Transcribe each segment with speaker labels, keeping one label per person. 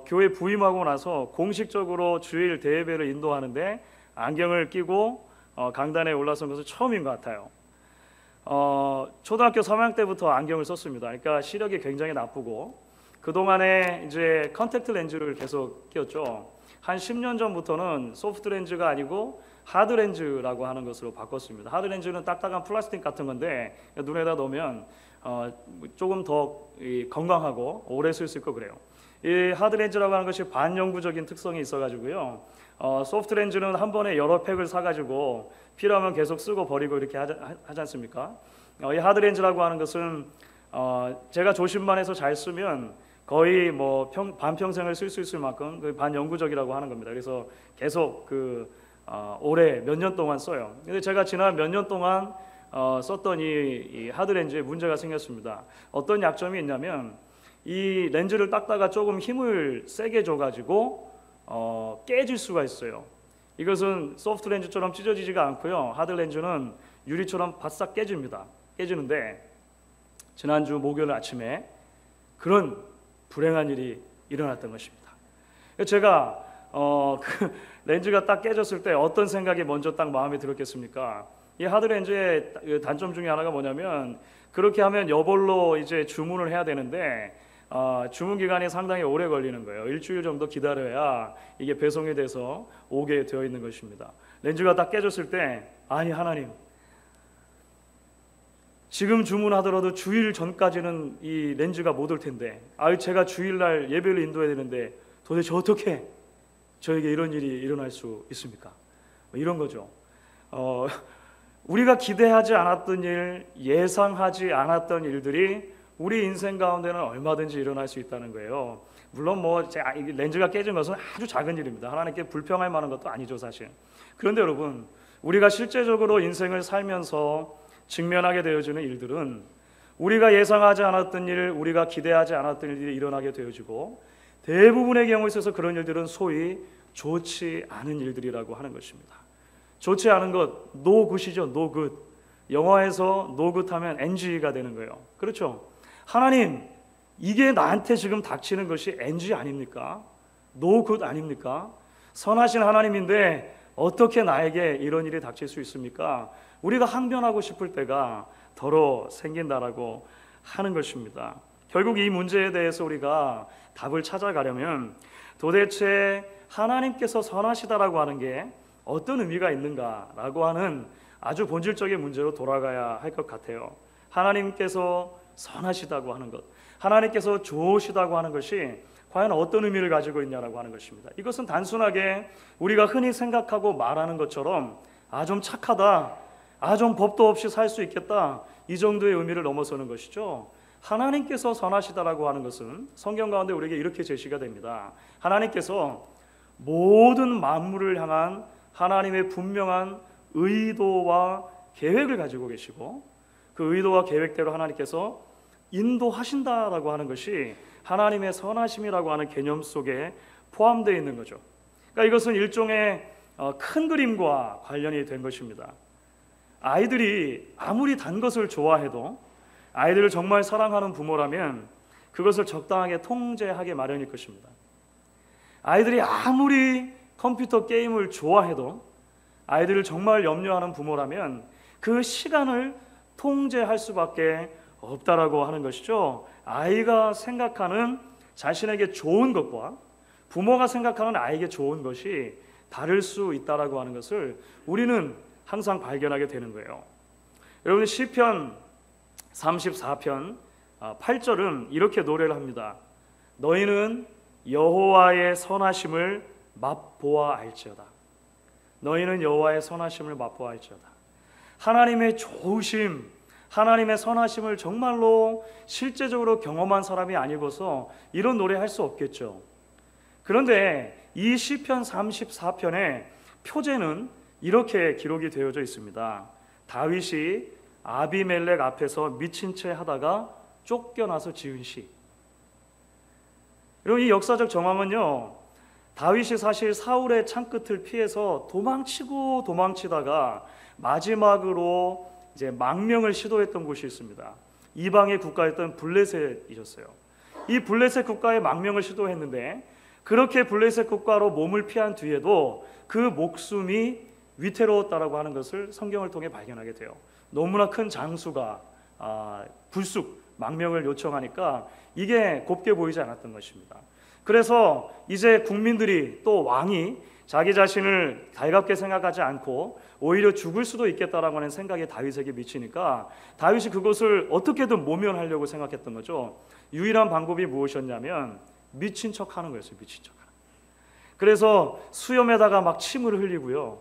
Speaker 1: 교회 부임하고 나서 공식적으로 주일 대예배를 인도하는데 안경을 끼고 강단에 올라선 것은 처음인 것 같아요. 초등학교 3학년 때부터 안경을 썼습니다. 그러니까 시력이 굉장히 나쁘고 그동안에 이제 컨택트 렌즈를 계속 끼웠죠. 한 10년 전부터는 소프트 렌즈가 아니고 하드 렌즈라고 하는 것으로 바꿨습니다. 하드 렌즈는 딱딱한 플라스틱 같은 건데 눈에다 넣으면 조금 더 건강하고 오래 쓸 수 있고 그래요. 이 하드 렌즈라고 하는 것이 반영구적인 특성이 있어가지고요. 소프트 렌즈는 한 번에 여러 팩을 사가지고 필요하면 계속 쓰고 버리고 이렇게 하지 않습니까? 이 하드 렌즈라고 하는 것은 제가 조심만 해서 잘 쓰면 거의 뭐 반평생을 쓸 수 있을 만큼 그 반영구적이라고 하는 겁니다. 그래서 계속 올해 몇 년 동안 써요. 근데 제가 지난 몇 년 동안 썼던 이 하드 렌즈에 문제가 생겼습니다. 어떤 약점이 있냐면 이 렌즈를 닦다가 조금 힘을 세게 줘가지고 깨질 수가 있어요. 이것은 소프트 렌즈처럼 찢어지지가 않고요. 하드 렌즈는 유리처럼 바싹 깨집니다. 깨지는데 지난주 목요일 아침에 그런 불행한 일이 일어났던 것입니다. 제가 그 렌즈가 딱 깨졌을 때 어떤 생각이 먼저 딱 마음에 들었겠습니까? 이 하드 렌즈의 단점 중에 하나가 뭐냐면 그렇게 하면 여벌로 이제 주문을 해야 되는데 주문 기간이 상당히 오래 걸리는 거예요. 일주일 정도 기다려야 이게 배송이 돼서 오게 되어 있는 것입니다. 렌즈가 딱 깨졌을 때 아니 하나님, 지금 주문하더라도 주일 전까지는 이 렌즈가 못 올 텐데 제가 주일날 예배를 인도해야 되는데 도대체 어떻게 저에게 이런 일이 일어날 수 있습니까? 이런 거죠. 우리가 기대하지 않았던 일, 예상하지 않았던 일들이 우리 인생 가운데는 얼마든지 일어날 수 있다는 거예요. 물론 렌즈가 깨진 것은 아주 작은 일입니다. 하나님께 불평할 만한 것도 아니죠, 사실. 그런데 여러분, 우리가 실제적으로 인생을 살면서 직면하게 되어지는 일들은 우리가 예상하지 않았던 일, 우리가 기대하지 않았던 일들이 일어나게 되어지고 대부분의 경우에 있어서 그런 일들은 소위 좋지 않은 일들이라고 하는 것입니다. 좋지 않은 것, no good이죠, no good. 영어에서 no good 하면 NG가 되는 거예요. 그렇죠? 하나님, 이게 나한테 지금 닥치는 것이 NG 아닙니까? No good 아닙니까? 선하신 하나님인데 어떻게 나에게 이런 일이 닥칠 수 있습니까? 우리가 항변하고 싶을 때가 더러 생긴다라고 하는 것입니다. 결국 이 문제에 대해서 우리가 답을 찾아가려면 도대체 하나님께서 선하시다라고 하는 게 어떤 의미가 있는가라고 하는 아주 본질적인 문제로 돌아가야 할 것 같아요. 하나님께서 선하시다고 하는 것, 하나님께서 좋으시다고 하는 것이 과연 어떤 의미를 가지고 있냐라고 하는 것입니다. 이것은 단순하게 우리가 흔히 생각하고 말하는 것처럼 좀 착하다, 좀 법도 없이 살 수 있겠다, 이 정도의 의미를 넘어서는 것이죠. 하나님께서 선하시다라고 하는 것은 성경 가운데 우리에게 이렇게 제시가 됩니다. 하나님께서 모든 만물을 향한 하나님의 분명한 의도와 계획을 가지고 계시고 그 의도와 계획대로 하나님께서 인도하신다라고 하는 것이 하나님의 선하심이라고 하는 개념 속에 포함되어 있는 거죠. 그러니까 이것은 일종의 큰 그림과 관련이 된 것입니다. 아이들이 아무리 단 것을 좋아해도 아이들을 정말 사랑하는 부모라면 그것을 적당하게 통제하게 마련일 것입니다. 아이들이 아무리 컴퓨터 게임을 좋아해도 아이들을 정말 염려하는 부모라면 그 시간을 통제할 수밖에 없다라고 하는 것이죠. 아이가 생각하는 자신에게 좋은 것과 부모가 생각하는 아이에게 좋은 것이 다를 수 있다라고 하는 것을 우리는 항상 발견하게 되는 거예요. 여러분, 시편 34편 8절은 이렇게 노래를 합니다. 너희는 여호와의 선하심을 맛보아 알지어다. 너희는 여호와의 선하심을 맛보아 알지어다. 하나님의 좋으심, 하나님의 선하심을 정말로 실제적으로 경험한 사람이 아니고서 이런 노래 할 수 없겠죠. 그런데 이 시편 34편의 표제는 이렇게 기록이 되어져 있습니다. 다윗이 아비멜렉 앞에서 미친 채 하다가 쫓겨나서 지은 시. 여러분, 이 역사적 정황은요, 다윗이 사실 사울의 창끝을 피해서 도망치고 도망치다가 마지막으로 이제 망명을 시도했던 곳이 있습니다. 이방의 국가였던 블레셋이셨어요. 이 블레셋 국가의 망명을 시도했는데 그렇게 블레셋 국가로 몸을 피한 뒤에도 그 목숨이 위태로웠다라고 하는 것을 성경을 통해 발견하게 돼요. 너무나 큰 장수가 불쑥 망명을 요청하니까 이게 곱게 보이지 않았던 것입니다. 그래서 이제 국민들이 또 왕이 자기 자신을 달갑게 생각하지 않고 오히려 죽을 수도 있겠다라고 하는 생각이 다윗에게 미치니까 다윗이 그것을 어떻게든 모면하려고 생각했던 거죠. 유일한 방법이 무엇이었냐면 미친 척하는 거였어요. 미친 척하는. 그래서 수염에다가 막 침을 흘리고요.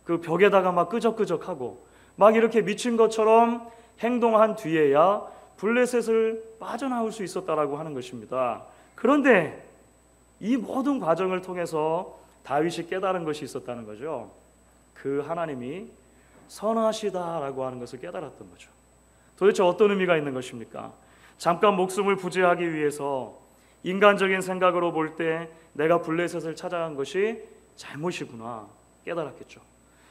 Speaker 1: 그 벽에다가 막 끄적끄적하고 막 이렇게 미친 것처럼 행동한 뒤에야 블레셋을 빠져나올 수 있었다라고 하는 것입니다. 그런데 이 모든 과정을 통해서 다윗이 깨달은 것이 있었다는 거죠. 그 하나님이 선하시다라고 하는 것을 깨달았던 거죠. 도대체 어떤 의미가 있는 것입니까? 잠깐 목숨을 부지하기 위해서 인간적인 생각으로 볼 때 내가 블레셋을 찾아간 것이 잘못이구나 깨달았겠죠.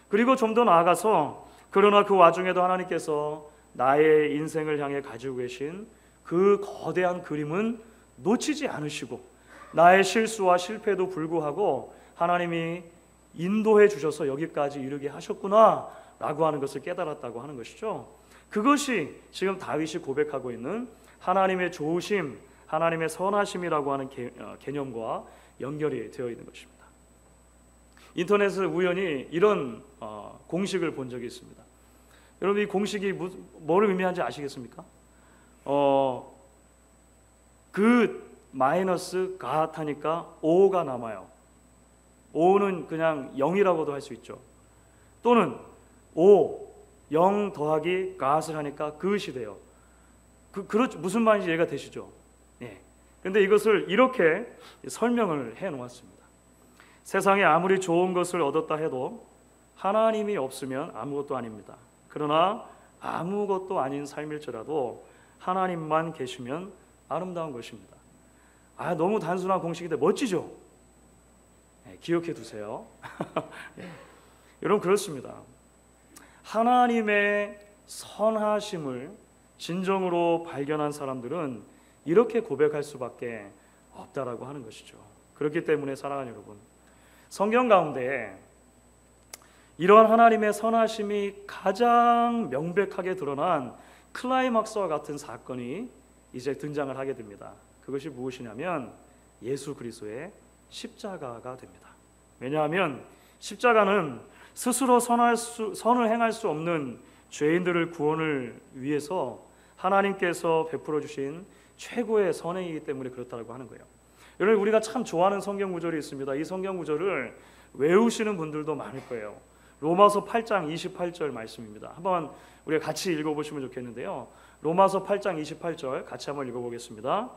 Speaker 1: 그리고 좀 더 나아가서 그러나 그 와중에도 하나님께서 나의 인생을 향해 가지고 계신 그 거대한 그림은 놓치지 않으시고 나의 실수와 실패도 불구하고 하나님이 인도해 주셔서 여기까지 이르게 하셨구나 라고 하는 것을 깨달았다고 하는 것이죠. 그것이 지금 다윗이 고백하고 있는 하나님의 좋으심, 하나님의 선하심이라고 하는 개념과 연결이 되어 있는 것입니다. 인터넷에 우연히 이런 공식을 본 적이 있습니다. 여러분 이 공식이 뭐를 의미하는지 아시겠습니까? 그 마이너스 갓 하니까 O가 남아요. O는 그냥 0이라고도 할 수 있죠. 또는 O, 0 더하기 갓을 하니까 그것이 돼요. 무슨 말인지 이해가 되시죠? 그런데 이것을 이렇게 설명을 해 놓았습니다. 세상에 아무리 좋은 것을 얻었다 해도 하나님이 없으면 아무것도 아닙니다. 그러나 아무것도 아닌 삶일지라도 하나님만 계시면 아름다운 것입니다. 너무 단순한 공식인데 멋지죠? 기억해 두세요. 여러분 그렇습니다. 하나님의 선하심을 진정으로 발견한 사람들은 이렇게 고백할 수밖에 없다라고 하는 것이죠. 그렇기 때문에 사랑하는 여러분, 성경 가운데 이러한 하나님의 선하심이 가장 명백하게 드러난 클라이막스와 같은 사건이 이제 등장을 하게 됩니다. 그것이 무엇이냐면 예수 그리스도의 십자가가 됩니다. 왜냐하면 십자가는 스스로 선을 행할 수 없는 죄인들을 구원을 위해서 하나님께서 베풀어 주신 최고의 선행이기 때문에 그렇다고 하는 거예요. 여러분 우리가 참 좋아하는 성경 구절이 있습니다. 이 성경 구절을 외우시는 분들도 많을 거예요. 로마서 8장 28절 말씀입니다. 한번 우리가 같이 읽어보시면 좋겠는데요. 로마서 8장 28절 같이 한번 읽어보겠습니다.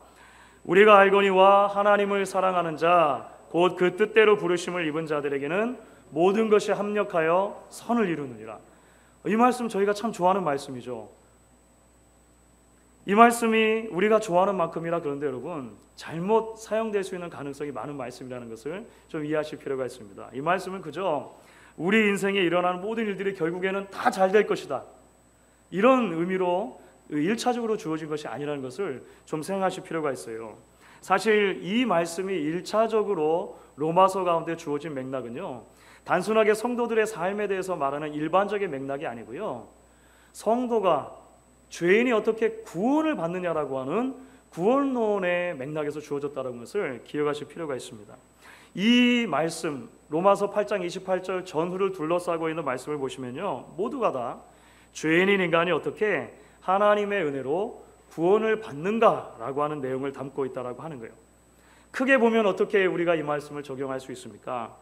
Speaker 1: 우리가 알거니와 하나님을 사랑하는 자 곧 그 뜻대로 부르심을 입은 자들에게는 모든 것이 합력하여 선을 이루느니라. 이 말씀 저희가 참 좋아하는 말씀이죠. 이 말씀이 우리가 좋아하는 만큼이라 그런데 여러분 잘못 사용될 수 있는 가능성이 많은 말씀이라는 것을 좀 이해하실 필요가 있습니다. 이 말씀은 그저 우리 인생에 일어나는 모든 일들이 결국에는 다 잘 될 것이다, 이런 의미로 1차적으로 주어진 것이 아니라는 것을 좀 생각하실 필요가 있어요. 사실 이 말씀이 1차적으로 로마서 가운데 주어진 맥락은요, 단순하게 성도들의 삶에 대해서 말하는 일반적인 맥락이 아니고요, 성도가 죄인이 어떻게 구원을 받느냐라고 하는 구원론의 맥락에서 주어졌다는 것을 기억하실 필요가 있습니다. 이 말씀 로마서 8장 28절 전후를 둘러싸고 있는 말씀을 보시면요, 모두가 다 죄인인 인간이 어떻게 하나님의 은혜로 구원을 받는가라고 하는 내용을 담고 있다라고 하는 거예요. 크게 보면 어떻게 우리가 이 말씀을 적용할 수 있습니까?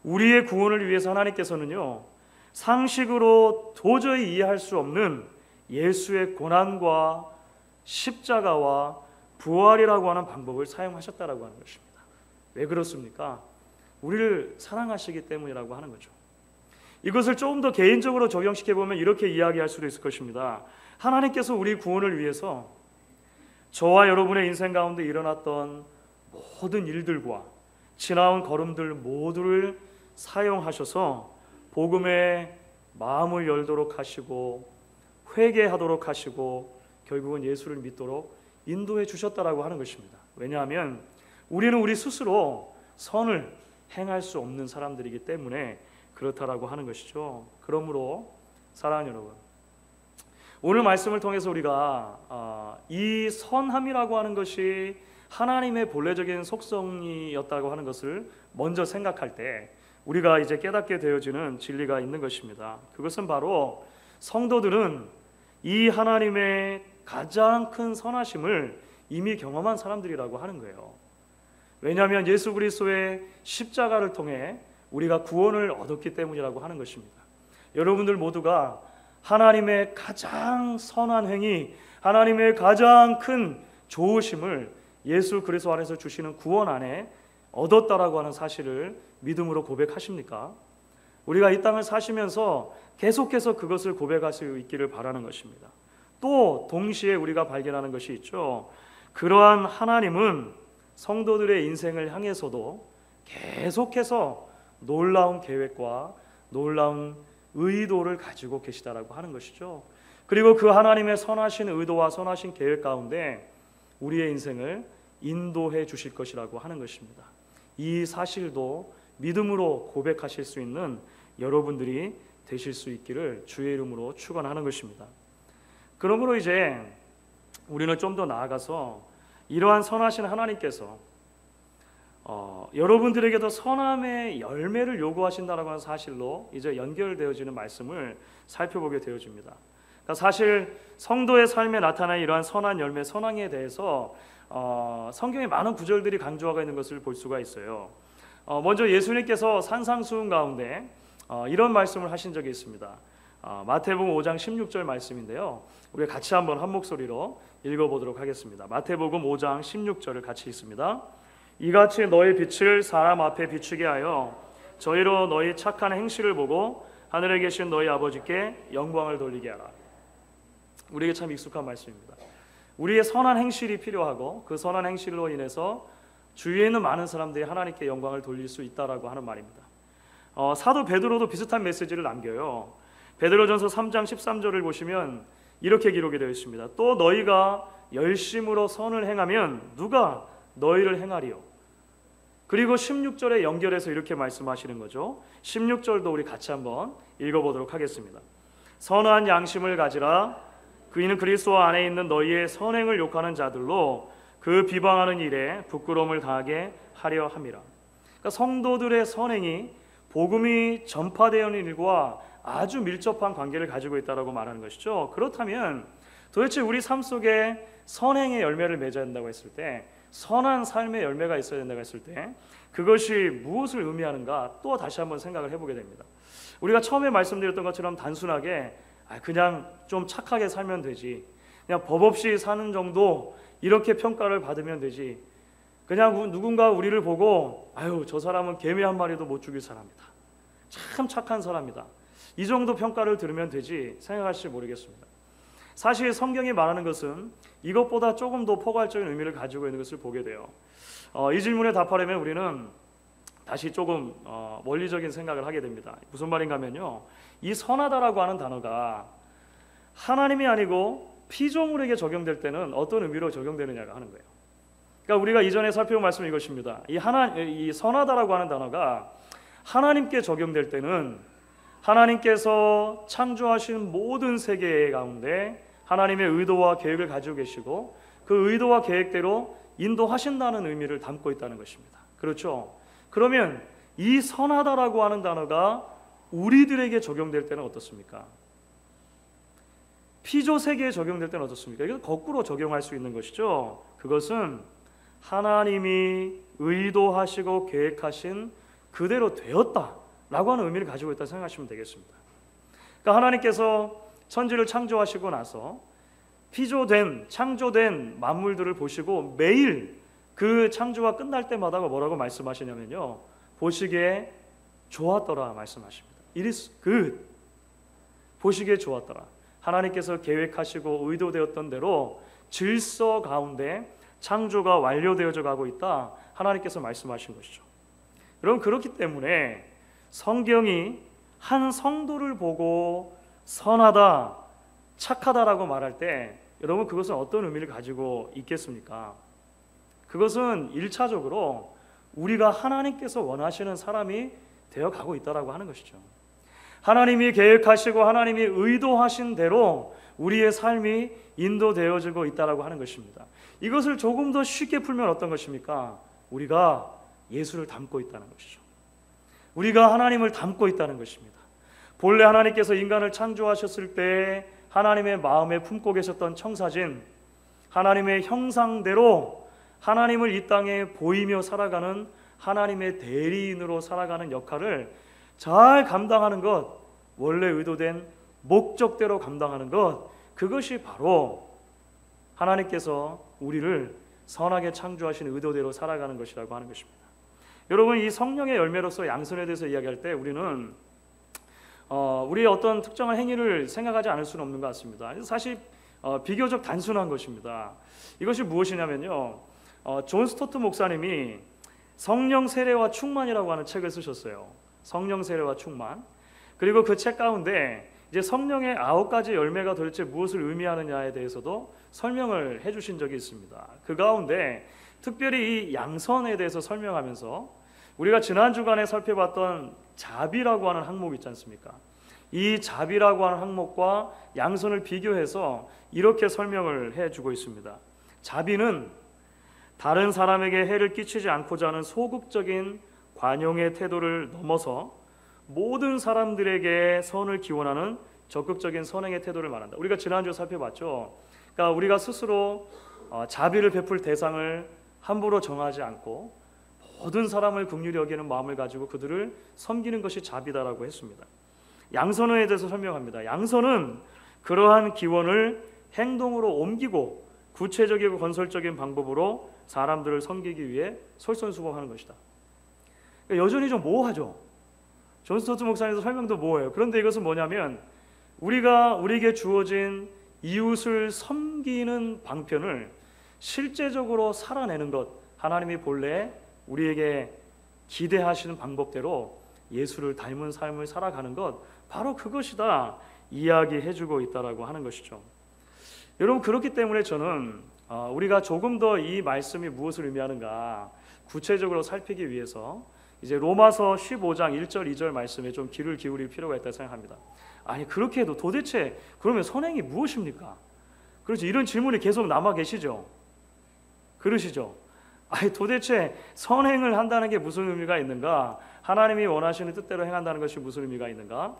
Speaker 1: 우리의 구원을 위해서 하나님께서는요, 상식으로 도저히 이해할 수 없는 예수의 고난과 십자가와 부활이라고 하는 방법을 사용하셨다라고 하는 것입니다. 왜 그렇습니까? 우리를 사랑하시기 때문이라고 하는 거죠. 이것을 조금 더 개인적으로 적용시켜 보면 이렇게 이야기할 수도 있을 것입니다. 하나님께서 우리 구원을 위해서 저와 여러분의 인생 가운데 일어났던 모든 일들과 지나온 걸음들 모두를 사용하셔서 복음에 마음을 열도록 하시고 회개하도록 하시고 결국은 예수를 믿도록 인도해 주셨다라고 하는 것입니다. 왜냐하면 우리는 우리 스스로 선을 행할 수 없는 사람들이기 때문에 그렇다라고 하는 것이죠. 그러므로 사랑하는 여러분, 오늘 말씀을 통해서 우리가 이 선함이라고 하는 것이 하나님의 본래적인 속성이었다고 하는 것을 먼저 생각할 때 우리가 이제 깨닫게 되어지는 진리가 있는 것입니다. 그것은 바로 성도들은 이 하나님의 가장 큰 선하심을 이미 경험한 사람들이라고 하는 거예요. 왜냐하면 예수 그리스도의 십자가를 통해 우리가 구원을 얻었기 때문이라고 하는 것입니다. 여러분들 모두가 하나님의 가장 선한 행위, 하나님의 가장 큰 좋으심을 예수 그리스도 안에서 주시는 구원 안에 얻었다라고 하는 사실을 믿음으로 고백하십니까? 우리가 이 땅을 사시면서 계속해서 그것을 고백할 수 있기를 바라는 것입니다. 또 동시에 우리가 발견하는 것이 있죠. 그러한 하나님은 성도들의 인생을 향해서도 계속해서 놀라운 계획과 놀라운 의도를 가지고 계시다라고 하는 것이죠. 그리고 그 하나님의 선하신 의도와 선하신 계획 가운데 우리의 인생을 인도해 주실 것이라고 하는 것입니다. 이 사실도 믿음으로 고백하실 수 있는 여러분들이 되실 수 있기를 주의 이름으로 축원하는 것입니다. 그러므로 이제 우리는 좀 더 나아가서 이러한 선하신 하나님께서 여러분들에게도 선함의 열매를 요구하신다라고 하는 사실로 이제 연결되어지는 말씀을 살펴보게 되어집니다. 그러니까 사실 성도의 삶에 나타나는 이러한 선한 열매, 선행에 대해서 성경에 많은 구절들이 강조하고 있는 것을 볼 수가 있어요. 먼저 예수님께서 산상수훈 가운데 이런 말씀을 하신 적이 있습니다. 마태복음 5장 16절 말씀인데요. 우리 같이 한번 한 목소리로 읽어보도록 하겠습니다. 마태복음 5장 16절을 같이 읽습니다. 이같이 너희 빛을 사람 앞에 비추게 하여 저희로 너희 착한 행실을 보고 하늘에 계신 너희 아버지께 영광을 돌리게 하라. 우리에게 참 익숙한 말씀입니다. 우리의 선한 행실이 필요하고 그 선한 행실로 인해서 주위에 있는 많은 사람들이 하나님께 영광을 돌릴 수 있다라고 하는 말입니다. 사도 베드로도 비슷한 메시지를 남겨요. 베드로전서 3장 13절을 보시면 이렇게 기록이 되어 있습니다. 또 너희가 열심으로 선을 행하면 누가 너희를 행하리요. 그리고 16절에 연결해서 이렇게 말씀하시는 거죠. 16절도 우리 같이 한번 읽어보도록 하겠습니다. 선한 양심을 가지라. 그이는 그리스도 안에 있는 너희의 선행을 욕하는 자들로 그 비방하는 일에 부끄러움을 당하게 하려 함이라. 그러니까 성도들의 선행이 복음이 전파되는 일과 아주 밀접한 관계를 가지고 있다고 말하는 것이죠. 그렇다면 도대체 우리 삶 속에 선행의 열매를 맺어야 된다고 했을 때, 선한 삶의 열매가 있어야 된다고 했을 때 그것이 무엇을 의미하는가 또 다시 한번 생각을 해보게 됩니다. 우리가 처음에 말씀드렸던 것처럼 단순하게 그냥 좀 착하게 살면 되지, 그냥 법 없이 사는 정도 이렇게 평가를 받으면 되지, 그냥 누군가 우리를 보고 아유 저 사람은 개미 한 마리도 못 죽일 사람이다, 참 착한 사람이다, 이 정도 평가를 들으면 되지 생각하실지 모르겠습니다. 사실 성경이 말하는 것은 이것보다 조금 더 포괄적인 의미를 가지고 있는 것을 보게 돼요. 이 질문에 답하려면 우리는 다시 조금 원리적인 생각을 하게 됩니다. 무슨 말인가 하면요, 이 선하다라고 하는 단어가 하나님이 아니고 피조물에게 적용될 때는 어떤 의미로 적용되느냐가 하는 거예요. 그러니까 우리가 이전에 살펴본 말씀은 이것입니다. 이 선하다라고 하는 단어가 하나님께 적용될 때는 하나님께서 창조하신 모든 세계 가운데 하나님의 의도와 계획을 가지고 계시고 그 의도와 계획대로 인도하신다는 의미를 담고 있다는 것입니다. 그렇죠? 그러면 이 선하다라고 하는 단어가 우리들에게 적용될 때는 어떻습니까? 피조 세계에 적용될 때는 어떻습니까? 이거 거꾸로 적용할 수 있는 것이죠. 그것은 하나님이 의도하시고 계획하신 그대로 되었다라고 하는 의미를 가지고 있다고 생각하시면 되겠습니다. 그러니까 하나님께서 천지를 창조하시고 나서 창조된 만물들을 보시고 매일 그 창조가 끝날 때마다 뭐라고 말씀하시냐면요, 보시기에 좋았더라 말씀하십니다. It is good. 보시기에 좋았더라. 하나님께서 계획하시고 의도되었던 대로 질서 가운데 창조가 완료되어져 가고 있다, 하나님께서 말씀하신 것이죠. 여러분, 그렇기 때문에 성경이 한 성도를 보고 선하다, 착하다라고 말할 때 여러분, 그것은 어떤 의미를 가지고 있겠습니까? 그것은 1차적으로 우리가 하나님께서 원하시는 사람이 되어가고 있다라고 하는 것이죠. 하나님이 계획하시고 하나님이 의도하신 대로 우리의 삶이 인도되어지고 있다라고 하는 것입니다. 이것을 조금 더 쉽게 풀면 어떤 것입니까? 우리가 예수를 닮고 있다는 것이죠. 우리가 하나님을 닮고 있다는 것입니다. 본래 하나님께서 인간을 창조하셨을 때 하나님의 마음에 품고 계셨던 청사진, 하나님의 형상대로 하나님을 이 땅에 보이며 살아가는 하나님의 대리인으로 살아가는 역할을 잘 감당하는 것, 원래 의도된 목적대로 감당하는 것, 그것이 바로 하나님께서 우리를 선하게 창조하신 의도대로 살아가는 것이라고 하는 것입니다. 여러분, 이 성령의 열매로서 양선에 대해서 이야기할 때 우리는 우리의 어떤 특정한 행위를 생각하지 않을 수는 없는 것 같습니다. 사실 비교적 단순한 것입니다. 이것이 무엇이냐면요, 존 스토트 목사님이 성령 세례와 충만이라고 하는 책을 쓰셨어요. 성령 세례와 충만. 그리고 그 책 가운데 이제 성령의 9가지 열매가 도대체 무엇을 의미하느냐에 대해서도 설명을 해주신 적이 있습니다. 그 가운데 특별히 이 양선에 대해서 설명하면서 우리가 지난 주간에 살펴봤던 자비라고 하는 항목 있지 않습니까? 이 자비라고 하는 항목과 양선을 비교해서 이렇게 설명을 해주고 있습니다. 자비는 다른 사람에게 해를 끼치지 않고자 하는 소극적인 관용의 태도를 넘어서 모든 사람들에게 선을 기원하는 적극적인 선행의 태도를 말한다. 우리가 지난주에 살펴봤죠. 그러니까 우리가 스스로 자비를 베풀 대상을 함부로 정하지 않고 모든 사람을 긍휼히 여기는 마음을 가지고 그들을 섬기는 것이 자비다라고 했습니다. 양선에 대해서 설명합니다. 양선은 그러한 기원을 행동으로 옮기고 구체적이고 건설적인 방법으로 사람들을 섬기기 위해 솔선수범하는 것이다. 그러니까 여전히 좀 모호하죠. 존 스토트 목사님도 설명도 모호해요. 그런데 이것은 뭐냐면 우리에게 주어진 이웃을 섬기는 방편을 실제적으로 살아내는 것, 하나님이 본래 우리에게 기대하시는 방법대로 예수를 닮은 삶을 살아가는 것, 바로 그것이다 이야기해주고 있다라고 하는 것이죠. 여러분, 그렇기 때문에 저는 우리가 조금 더 이 말씀이 무엇을 의미하는가 구체적으로 살피기 위해서 이제 로마서 15장 1절 2절 말씀에 좀 귀를 기울일 필요가 있다고 생각합니다. 아니, 그렇게 해도 도대체 그러면 선행이 무엇입니까? 그렇죠. 이런 질문이 계속 남아 계시죠. 그러시죠. 아니, 도대체 선행을 한다는 게 무슨 의미가 있는가? 하나님이 원하시는 뜻대로 행한다는 것이 무슨 의미가 있는가?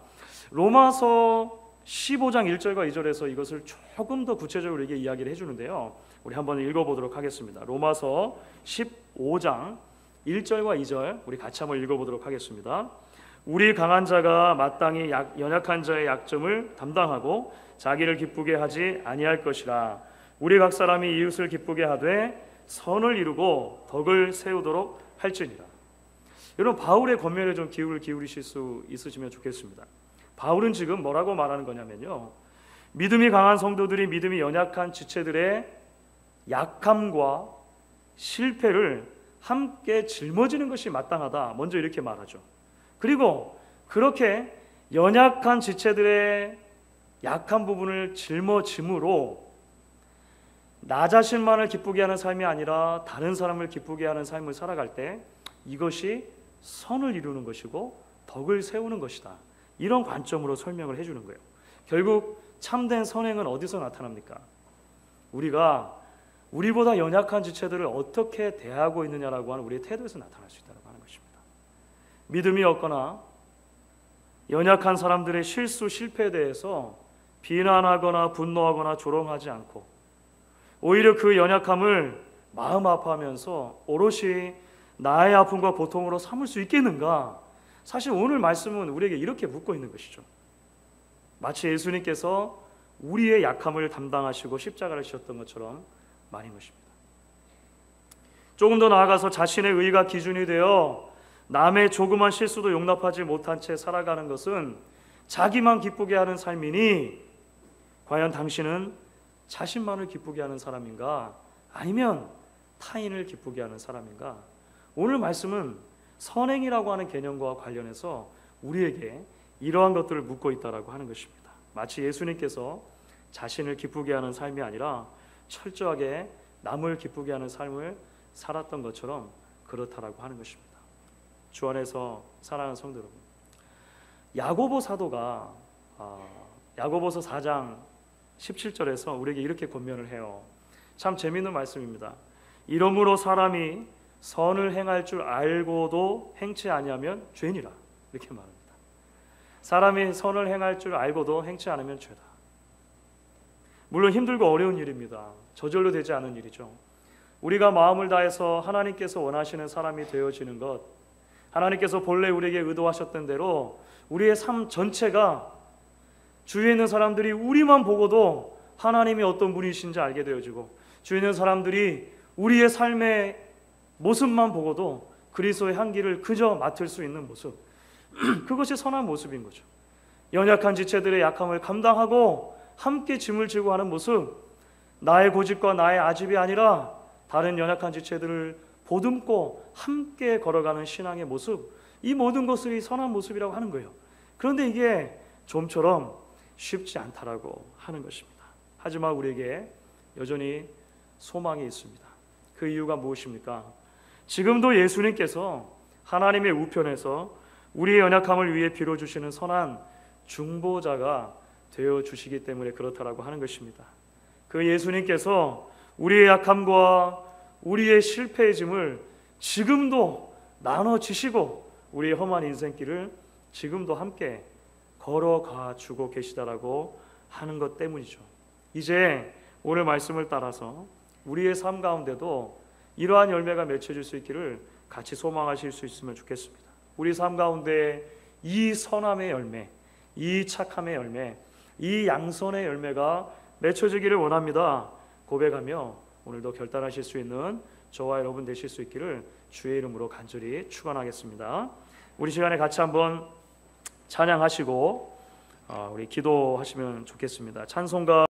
Speaker 1: 로마서 15장 1절과 2절에서 이것을 조금 더 구체적으로 이게 이야기를 해주는데요. 우리 한번 읽어보도록 하겠습니다. 로마서 15장 1절과 2절 우리 같이 한번 읽어보도록 하겠습니다. 우리 강한 자가 마땅히 연약한 자의 약점을 담당하고 자기를 기쁘게 하지 아니할 것이라. 우리 각 사람이 이웃을 기쁘게 하되 선을 이루고 덕을 세우도록 할지니라. 여러분, 바울의 권면에 좀 기울이실 수 있으시면 좋겠습니다. 바울은 지금 뭐라고 말하는 거냐면요, 믿음이 강한 성도들이 믿음이 연약한 지체들의 약함과 실패를 함께 짊어지는 것이 마땅하다, 먼저 이렇게 말하죠. 그리고 그렇게 연약한 지체들의 약한 부분을 짊어짐으로 나 자신만을 기쁘게 하는 삶이 아니라 다른 사람을 기쁘게 하는 삶을 살아갈 때 이것이 선을 이루는 것이고 덕을 세우는 것이다, 이런 관점으로 설명을 해주는 거예요. 결국 참된 선행은 어디서 나타납니까? 우리가 우리보다 연약한 지체들을 어떻게 대하고 있느냐라고 하는 우리의 태도에서 나타날 수 있다고 하는 것입니다. 믿음이 없거나 연약한 사람들의 실수, 실패에 대해서 비난하거나 분노하거나 조롱하지 않고 오히려 그 연약함을 마음 아파하면서 오롯이 나의 아픔과 고통으로 삼을 수 있겠는가? 사실 오늘 말씀은 우리에게 이렇게 묻고 있는 것이죠. 마치 예수님께서 우리의 약함을 담당하시고 십자가를 지셨던 것처럼 말인 것입니다. 조금 더 나아가서 자신의 의가 기준이 되어 남의 조그만 실수도 용납하지 못한 채 살아가는 것은 자기만 기쁘게 하는 삶이니 과연 당신은 자신만을 기쁘게 하는 사람인가? 아니면 타인을 기쁘게 하는 사람인가? 오늘 말씀은 선행이라고 하는 개념과 관련해서 우리에게 이러한 것들을 묻고 있다라고 하는 것입니다. 마치 예수님께서 자신을 기쁘게 하는 삶이 아니라 철저하게 남을 기쁘게 하는 삶을 살았던 것처럼 그렇다라고 하는 것입니다. 주 안에서 사랑하는 성도 여러분, 야고보 사도가 야고보서 4장 17절에서 우리에게 이렇게 권면을 해요. 참 재미있는 말씀입니다. 이러므로 사람이 선을 행할 줄 알고도 행치 아니하면 죄니라, 이렇게 말합니다. 사람이 선을 행할 줄 알고도 행치 않으면 죄다. 물론 힘들고 어려운 일입니다. 저절로 되지 않은 일이죠. 우리가 마음을 다해서 하나님께서 원하시는 사람이 되어지는 것, 하나님께서 본래 우리에게 의도하셨던 대로 우리의 삶 전체가 주위에 있는 사람들이 우리만 보고도 하나님이 어떤 분이신지 알게 되어지고, 주위에 있는 사람들이 우리의 삶의 모습만 보고도 그리스도의 향기를 그저 맡을 수 있는 모습, 그것이 선한 모습인 거죠. 연약한 지체들의 약함을 감당하고 함께 짐을 지고 하는 모습, 나의 고집과 나의 아집이 아니라 다른 연약한 지체들을 보듬고 함께 걸어가는 신앙의 모습, 이 모든 것을 선한 모습이라고 하는 거예요. 그런데 이게 좀처럼 쉽지 않다라고 하는 것입니다. 하지만 우리에게 여전히 소망이 있습니다. 그 이유가 무엇입니까? 지금도 예수님께서 하나님의 우편에서 우리의 연약함을 위해 빌어주시는 선한 중보자가 되어주시기 때문에 그렇다라고 하는 것입니다. 그 예수님께서 우리의 약함과 우리의 실패의 짐을 지금도 나눠주시고 우리의 험한 인생길을 지금도 함께 걸어가 주고 계시다라고 하는 것 때문이죠. 이제 오늘 말씀을 따라서 우리의 삶 가운데도 이러한 열매가 맺혀질 수 있기를 같이 소망하실 수 있으면 좋겠습니다. 우리 삶 가운데 이 선함의 열매, 이 착함의 열매, 이 양선의 열매가 맺혀지기를 원합니다. 고백하며 오늘도 결단하실 수 있는 저와 여러분 되실 수 있기를 주의 이름으로 간절히 축원하겠습니다. 우리 시간에 같이 한번 찬양하시고 우리 기도하시면 좋겠습니다. 찬송가